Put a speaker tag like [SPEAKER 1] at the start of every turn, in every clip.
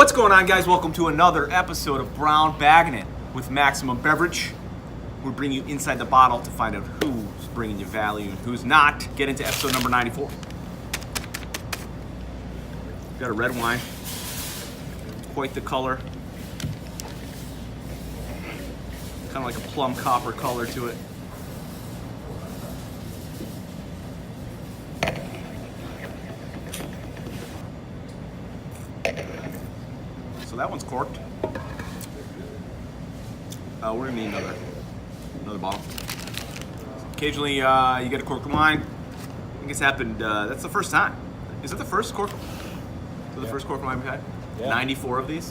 [SPEAKER 1] What's going on, guys? Welcome to another episode of Brown Baggin' It with Maximum Beverage. We bring you inside the bottle to find out who's bringing you value and who's not. Get into episode number 94. Got a red wine. Quite the color. Kind of like a plum copper color to it. So that one's corked. We're gonna need another bottle. Occasionally, you get a corked wine. I think it's happened. That's the first time. Is it the first cork? The first corked wine we've had.
[SPEAKER 2] Yeah.
[SPEAKER 1] 94 of these.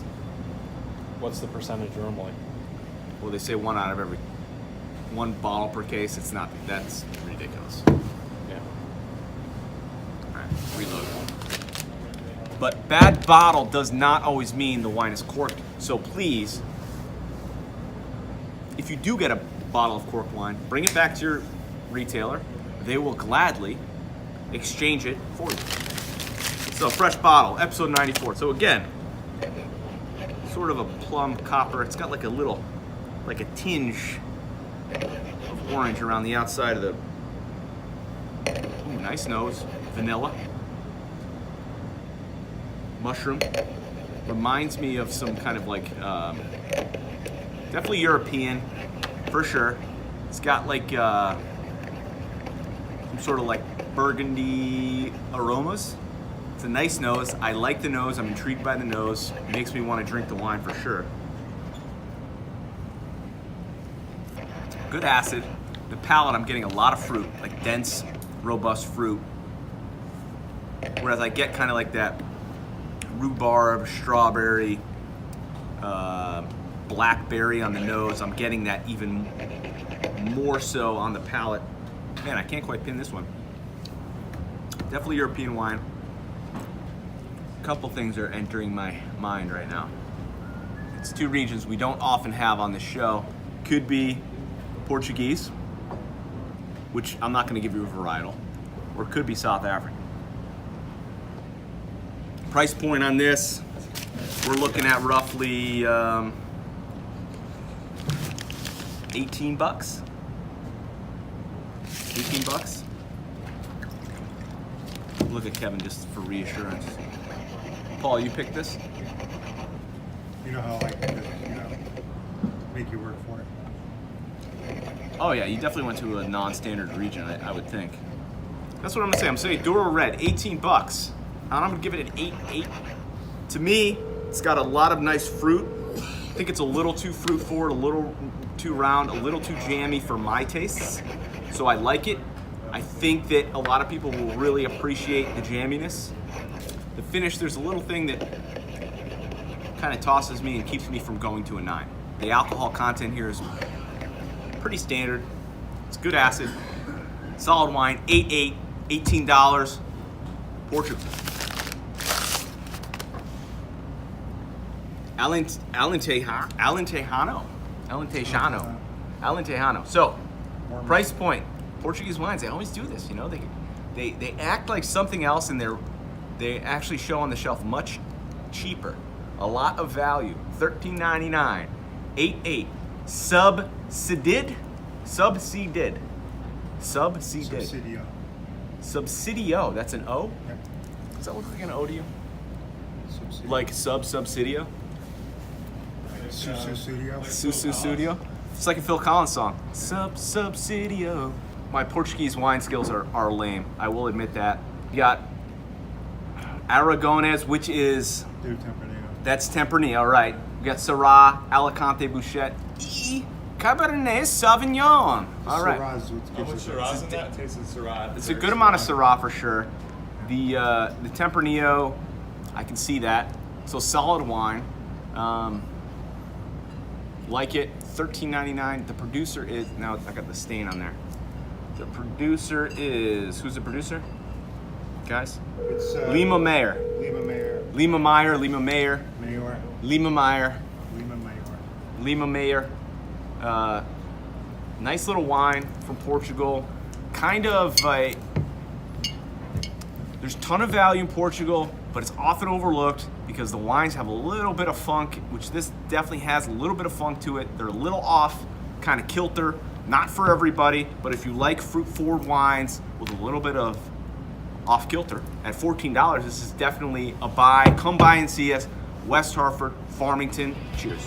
[SPEAKER 2] What's the percentage normally?
[SPEAKER 1] Well, they say one out of every one bottle per case. It's not. That's ridiculous.
[SPEAKER 2] Yeah.
[SPEAKER 1] All right, reload. But bad bottle does not always mean the wine is corked. So please, if you do get a bottle of corked wine, bring it back to your retailer. They will gladly exchange it for you. So fresh bottle, episode 94. So again, sort of a plum copper. It's got like a little, like a tinge of orange around the outside of the, ooh, nice nose, vanilla. Mushroom. Reminds me of some kind of like, definitely European, for sure. It's got like some sort of like burgundy aromas. It's a nice nose. I like the nose. I'm intrigued by the nose. It makes me want to drink the wine for sure. Good acid. The palate, I'm getting a lot of fruit, like dense, robust fruit. Whereas I get kind of like that rhubarb, strawberry, blackberry on the nose. I'm getting that even more so on the palate. Man, I can't quite pin this one. Definitely European wine. A couple things are entering my mind right now. It's two regions we don't often have on the show. Could be Portuguese, which I'm not going to give you a varietal, or it could be South African. Price point on this, we're looking at roughly 18 bucks. 18 bucks. Look at Kevin just for reassurance. Paul, you picked this?
[SPEAKER 3] You know how I like to, make you work for it.
[SPEAKER 1] Oh yeah, you definitely went to a non-standard region, I would think. That's what I'm gonna say. I'm saying Douro Red, 18 bucks. And I'm gonna give it an 8.8. To me, it's got a lot of nice fruit. I think it's a little too fruit forward, a little too round, a little too jammy for my tastes. So I like it. I think that a lot of people will really appreciate the jamminess. The finish, there's a little thing that kind of tosses me and keeps me from going to a 9. The alcohol content here is pretty standard. It's good acid, solid wine, 8.8, $18, Portugal. Alentejano. So, price point. Portuguese wines, they always do this, you know. They act like something else, and they actually show on the shelf much cheaper. A lot of value. $13.99. 8.8. Subsided. Subsidio. That's an O?
[SPEAKER 3] Yep.
[SPEAKER 1] Does that look like an O to you?
[SPEAKER 3] Subsidio.
[SPEAKER 1] Like subsidio? Susudio? It's like a Phil Collins song. Subsidio. My Portuguese wine skills are lame. I will admit that. You got Aragonés, which is...
[SPEAKER 3] Do Tempranillo.
[SPEAKER 1] That's Tempranillo, right. We got Syrah, Alicante Bouchette, Cabernet Sauvignon. All right.
[SPEAKER 3] Syrah's what
[SPEAKER 4] How
[SPEAKER 3] gives
[SPEAKER 4] much
[SPEAKER 3] it
[SPEAKER 4] Syrah's in that? Tasted Syrah.
[SPEAKER 1] It's a good amount of Syrah for sure. The Tempranillo, I can see that. So solid wine. Like it, $13.99. The producer is, now I got the stain on there. The producer is, who's the producer? Guys?
[SPEAKER 3] It's
[SPEAKER 1] Lima Mayer.
[SPEAKER 3] Lima Mayer.
[SPEAKER 1] Nice little wine from Portugal. Kind of a, there's a ton of value in Portugal. but it's often overlooked because the wines have a little bit of funk, which this definitely has a little bit of funk to it. They're a little off, kind of kilter. Not for everybody, but if you like fruit-forward wines with a little bit of off kilter at $14, this is definitely a buy. Come by and see us. West Hartford, Farmington. Cheers.